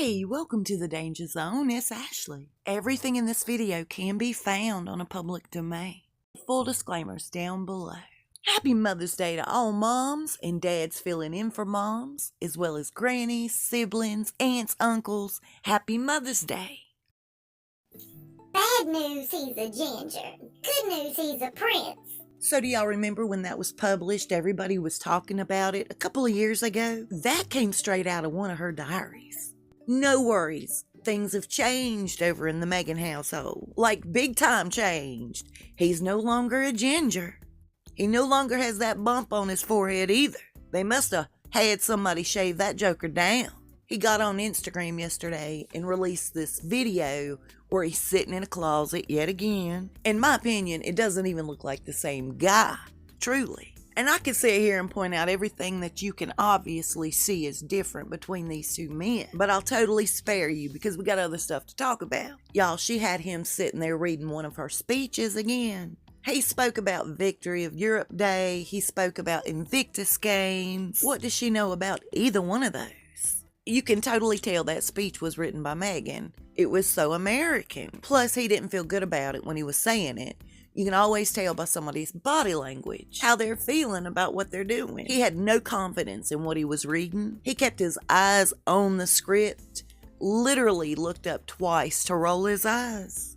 Hey, welcome to the Danger Zone. It's Ashley. Everything in this video can be found on a public domain. Full disclaimers down below. Happy Mother's Day to all moms and dads filling in for moms, as well as grannies, siblings, aunts, uncles. Happy Mother's Day. Bad news, he's a ginger. Good news, he's a prince. So do y'all remember when that was published? Everybody was talking about it a couple of years ago. That came straight out of one of her diaries. No worries. Things have changed over in the Meghan household. Like big time changed. He's no longer a ginger. He no longer has that bump on his forehead either. They must have had somebody shave that joker down. He got on Instagram yesterday and released this video where he's sitting in a closet yet again. In my opinion, it doesn't even look like the same guy, truly. And I can sit here and point out everything that you can obviously see is different between these two men. But I'll totally spare you because we got other stuff to talk about. Y'all, she had him sitting there reading one of her speeches again. He spoke about Victory of Europe Day. He spoke about Invictus Games. What does she know about either one of those? You can totally tell that speech was written by Meghan. It was so American. Plus, he didn't feel good about it when he was saying it. You can always tell by somebody's body language how they're feeling about what they're doing. He had no confidence in what he was reading. He kept his eyes on the script, literally looked up twice to roll his eyes.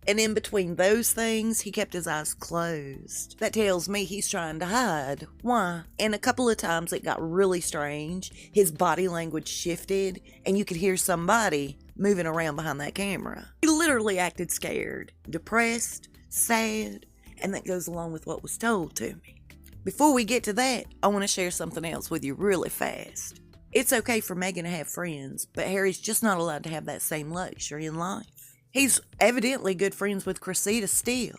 And in between those things, he kept his eyes closed. That tells me he's trying to hide. Why? And a couple of times it got really strange. His body language shifted, and you could hear somebody moving around behind that camera. He literally acted scared, depressed, sad, and that goes along with what was told to me. Before we get to that, I want to share something else with you really fast. It's okay for Meghan to have friends, but Harry's just not allowed to have that same luxury in life. He's evidently good friends with Cressida still.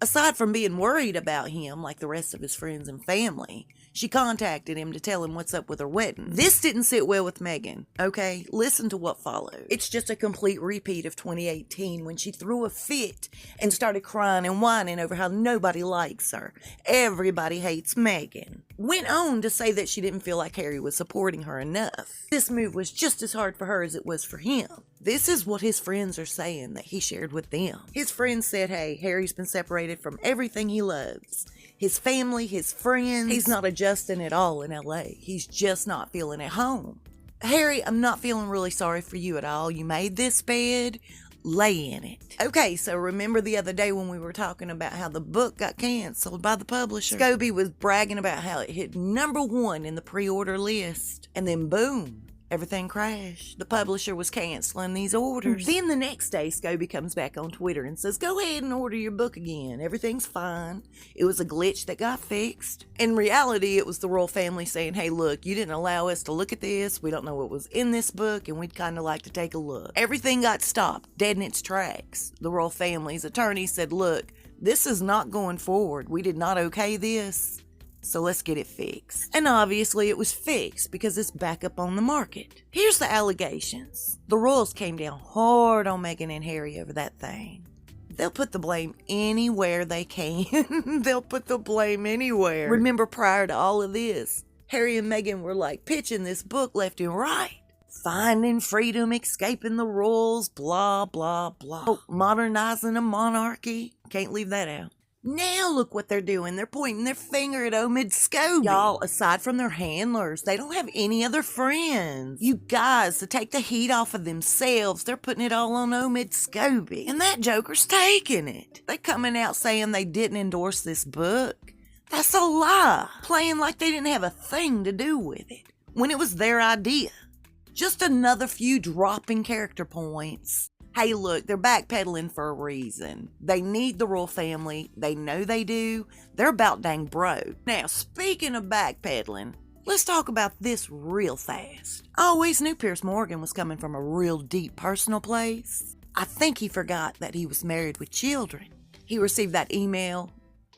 Aside from being worried about him like the rest of his friends and family, she contacted him to tell him what's up with her wedding. This didn't sit well with Meghan, okay? Listen to what followed. It's just a complete repeat of 2018 when she threw a fit and started crying and whining over how nobody likes her. Everybody hates Meghan. Went on to say that she didn't feel like Harry was supporting her enough. This move was just as hard for her as it was for him. This is what his friends are saying that he shared with them. His friends said, hey, Harry's been separated from everything he loves. His family, his friends. He's not adjusting at all in LA. He's just not feeling at home. Harry, I'm not feeling really sorry for you at all. You made this bed. Lay in it. Okay, so remember the other day when we were talking about how the book got canceled by the publisher? Scobie was bragging about how it hit #1 in the pre-order list. And then boom, everything crashed. The publisher was canceling these orders. Then the next day, Scobie comes back on Twitter and says, go ahead and order your book again. Everything's fine. It was a glitch that got fixed. In reality, it was the royal family saying, hey, look, you didn't allow us to look at this. We don't know what was in this book, and we'd kind of like to take a look. Everything got stopped, dead in its tracks. The royal family's attorney said, look, this is not going forward. We did not okay this. So let's get it fixed. And obviously it was fixed because it's back up on the market. Here's the allegations. The royals came down hard on Meghan and Harry over that thing. They'll put the blame anywhere they can. They'll put the blame anywhere. Remember, prior to all of this, Harry and Meghan were like pitching this book left and right. Finding freedom, escaping the royals, blah, blah, blah. Oh, modernizing a monarchy. Can't leave that out. Now look what they're doing. They're pointing their finger at Omid Scobie. Y'all, aside from their handlers, they don't have any other friends. You guys, to take the heat off of themselves, they're putting it all on Omid Scobie. And that joker's taking it. They coming out saying they didn't endorse this book. That's a lie. Playing like they didn't have a thing to do with it, when it was their idea. Just another few dropping character points. Hey, look, they're backpedaling for a reason. They need the royal family. They know they do. They're about dang broke. Now, speaking of backpedaling, let's talk about this real fast. I always knew Piers Morgan was coming from a real deep personal place. I think he forgot that he was married with children. He received that email,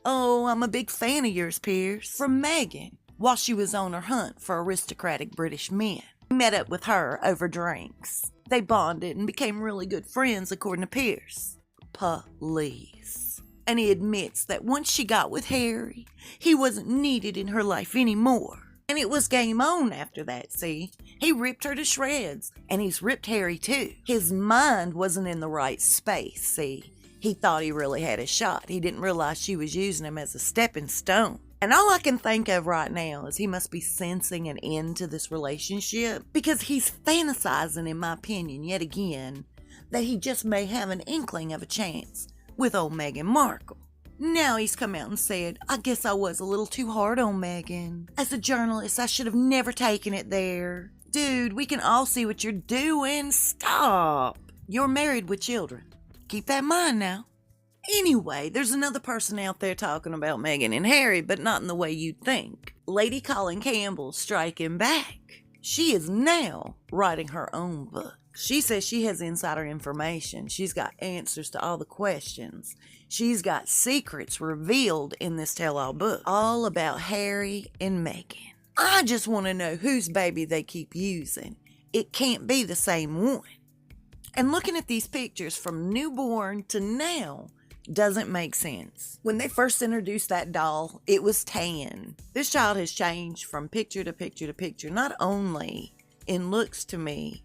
oh, I'm a big fan of yours, Piers, from Meghan, while she was on her hunt for aristocratic British men. He met up with her over drinks. They bonded and became really good friends, according to Piers. Police. And he admits that once she got with Harry, he wasn't needed in her life anymore. And it was game on after that, see? He ripped her to shreds, and he's ripped Harry too. His mind wasn't in the right space, see? He thought he really had a shot. He didn't realize she was using him as a stepping stone. And all I can think of right now is he must be sensing an end to this relationship, because he's fantasizing, in my opinion, yet again, that he just may have an inkling of a chance with old Meghan Markle. Now he's come out and said, I guess I was a little too hard on Meghan. As a journalist, I should have never taken it there. Dude, we can all see what you're doing. Stop. You're married with children. Keep that in mind now. Anyway, there's another person out there talking about Meghan and Harry, but not in the way you'd think. Lady Colin Campbell's striking back. She is now writing her own book. She says she has insider information. She's got answers to all the questions. She's got secrets revealed in this tell-all book, all about Harry and Meghan. I just want to know whose baby they keep using. It can't be the same one. And looking at these pictures from newborn to now doesn't make sense. When they first introduced that doll, it was tan. This child has changed from picture to picture to picture, not only in looks to me,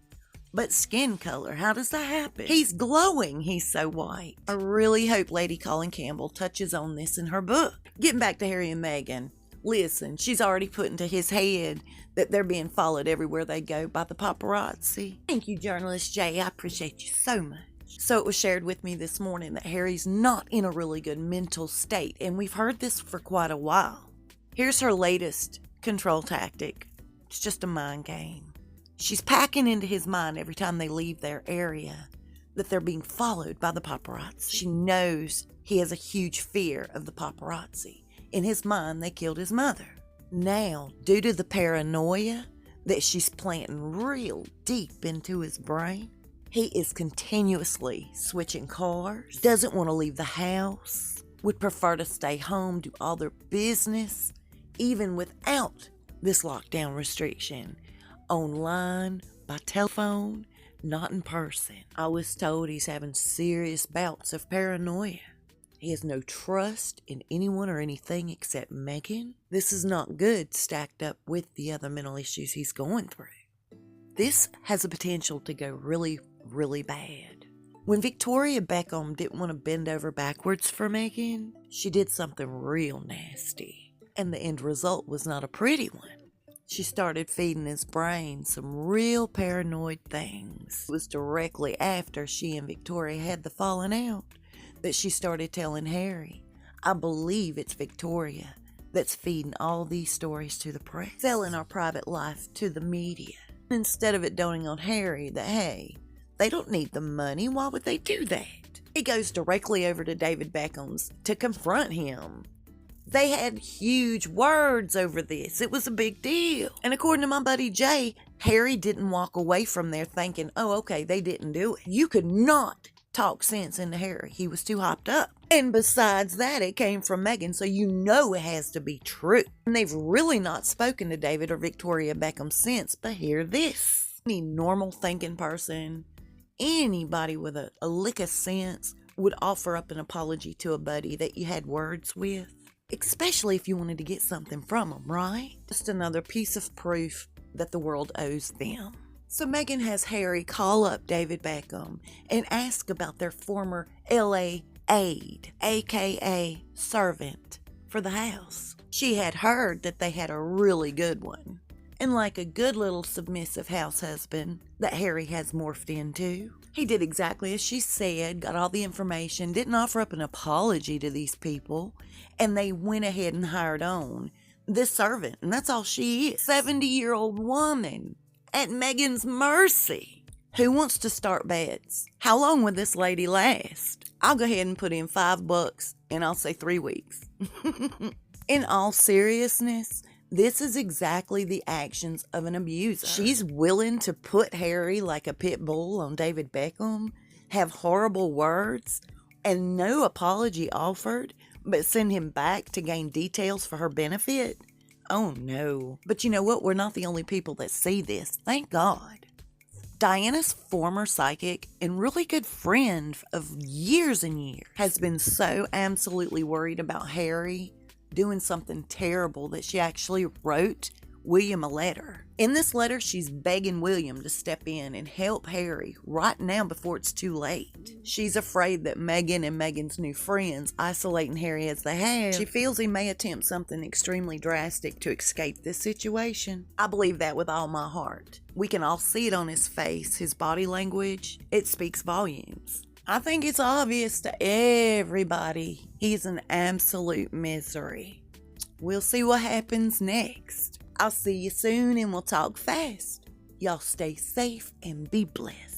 but skin color. How does that happen? He's glowing. He's so white. I really hope Lady Colin Campbell touches on this in her book. Getting back to Harry and Meghan. Listen, she's already put into his head that they're being followed everywhere they go by the paparazzi. Thank you, journalist Jay. I appreciate you so much. So it was shared with me this morning that Harry's not in a really good mental state, and we've heard this for quite a while. Here's her latest control tactic. It's just a mind game. She's packing into his mind every time they leave their area that they're being followed by the paparazzi. She knows he has a huge fear of the paparazzi. In his mind, they killed his mother. Now, due to the paranoia that she's planting real deep into his brain, he is continuously switching cars, doesn't want to leave the house, would prefer to stay home, do all their business, even without this lockdown restriction. Online, by telephone, not in person. I was told he's having serious bouts of paranoia. He has no trust in anyone or anything except Meghan. This is not good stacked up with the other mental issues he's going through. This has the potential to go really, really bad. When Victoria Beckham didn't want to bend over backwards for Meghan, she did something real nasty. And the end result was not a pretty one. She started feeding his brain some real paranoid things. It was directly after she and Victoria had the falling out that she started telling Harry, I believe it's Victoria that's feeding all these stories to the press, selling our private life to the media. Instead of it dawning on Harry that, hey, they don't need the money, why would they do that? He goes directly over to David Beckham's to confront him. They had huge words over this. It was a big deal. And according to my buddy Jay, Harry didn't walk away from there thinking, oh, okay, they didn't do it. You could not talk sense into Harry. He was too hopped up. And besides that, it came from Meghan, so you know it has to be true. And they've really not spoken to David or Victoria Beckham since, but hear this. Any normal thinking person, anybody with a lick of sense would offer up an apology to a buddy that you had words with, especially if you wanted to get something from them, right? Just another piece of proof that the world owes them. So Meghan has Harry call up David Beckham and ask about their former LA aide, aka servant, for the house. She had heard that they had a really good one. And like a good little submissive house husband that Harry has morphed into, he did exactly as she said, got all the information, didn't offer up an apology to these people, and they went ahead and hired on this servant, and that's all she is. 70-year-old woman at Meghan's mercy. Who wants to start bets? How long would this lady last? I'll go ahead and put in $5 and I'll say 3 weeks. In all seriousness, this is exactly the actions of an abuser. She's willing to put Harry like a pit bull on David Beckham, have horrible words, and no apology offered, but send him back to gain details for her benefit? Oh no. But you know what? We're not the only people that see this. Thank God. Diana's former psychic and really good friend of years and years has been so absolutely worried about Harry doing something terrible that she actually wrote William a letter. In this letter, she's begging William to step in and help Harry right now before it's too late. She's afraid that Meghan and Meghan's new friends isolating Harry as they have. She feels he may attempt something extremely drastic to escape this situation. I believe that with all my heart. We can all see it on his face, his body language. It speaks volumes. I think it's obvious to everybody he's an absolute misery. We'll see what happens next. I'll see you soon and we'll talk fast. Y'all stay safe and be blessed.